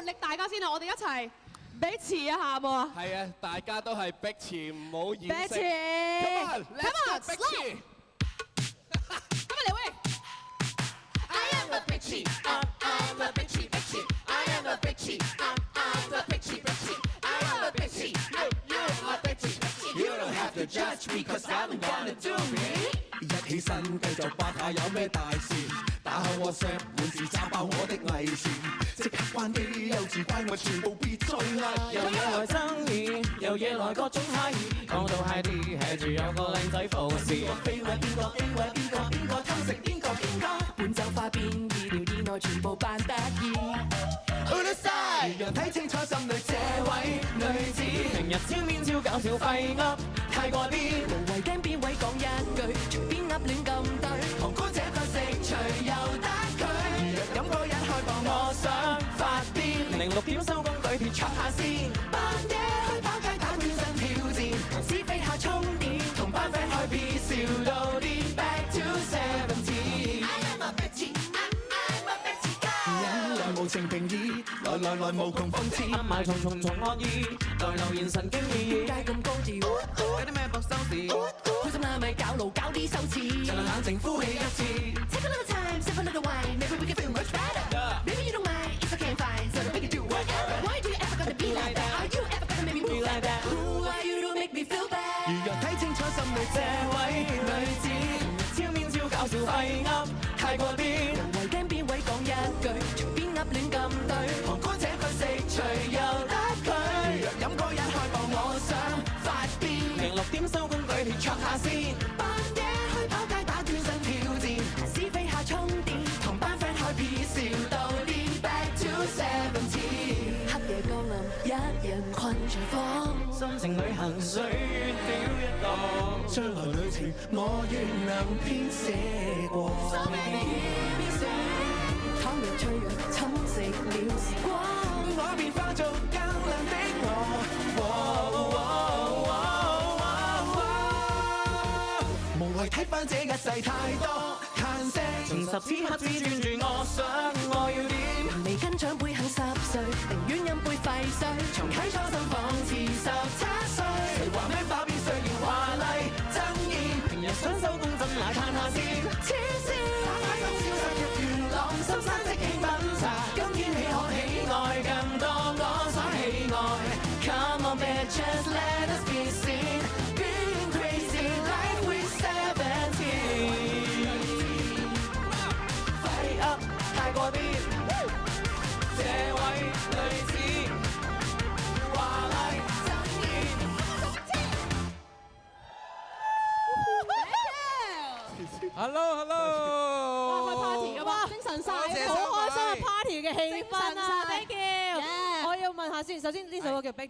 活力大家先啊！我哋一齊俾詞一下喎。係啊，大家都係逼詞，唔好掩飾。俾詞 Come on，let's go，逼詞。今日嚟喂。I am a bitchy, I'm a bitchy, bitchy. I am a bitchy, I'm a bitchy, bitchy. I am a bitchy, you're a bitchy. You don't have to judge me 'cause I'm gonna do me. 一起身繼續八下有咩大事，打開 WhatsApp 滿是炸爆我的偽善，即刻關機幼稚怪物全部別再嗌。有嘢來爭議，有嘢來各種猜疑，講到 high 啲 hea 住有個靚仔服侍。邊個飛位邊個 A 位邊個邊個偷食邊個邊個，換就化變意料以內全部扮得意。Who decide？讓睇清楚心裏這位女子，平日超面超搞笑廢噏，太過啲。無謂驚邊位講一句，隨便噏亂咁對。旁觀者不識除由得佢，若飲過一開放我想發癲，06點收工舉鐵戳下先，扮嘢去跑街打斷身挑戰，試飛下充電，同班 friend 開 B 笑到癲 ，Back to 17。I am a bitchy, I'm a bitchy girl。忍耐無情評議，來無窮諷刺，暗埋重惡意，來留言神經意。街咁高調，有啲咩博收視？開心啦咪搞路搞啲羞恥。盡量冷靜呼氣一次。Take a little time, sip a little wine, maybe we can feel much better. Maybe you don't mind, it's okay and fine, so we can do whatever. Why do you ever gonna be like that? Are you ever gonna make me move like that? Who are you to make me feel bad? 如若睇清楚心裏這位女子，超面超搞笑廢噏，太過啲。無謂驚邊位講一句，隨便噏亂咁對。旁觀者不識除由得佢，若飲過一開放我想發癲06點收工舉鐵戳下先，扮嘢去跑街打斷身挑戰，試飛下充電，同班 friend 開 P 笑到癲 Back to 17。黑夜降臨，一人困在房，心情旅行歲月屌一個，將來旅程我願能編寫過。So many years ago，倘若脆弱侵蝕了時光，我變化做更亮的我。無謂睇翻這一世太多嘆息，重拾此刻只專注我想我要點。未跟長輩肯10歲，寧願飲杯廢水，重啟初心仿似17歲。誰話咩花邊需要華麗爭豔？平日想收工怎乃嘆下先，黐線。打開心消失入元朗，深山即興品茶。今天你可喜愛更多我所喜愛。Come on bitches, let us be seen, being crazy like we're 17。廢噏太過啲，這位女子華麗爭豔。Hello，哇，開 party 㗎嘛，精神晒，好開心啊 party 嘅氣氛啊 ，thank you。我要問下先，首先呢首歌叫《逼詞》。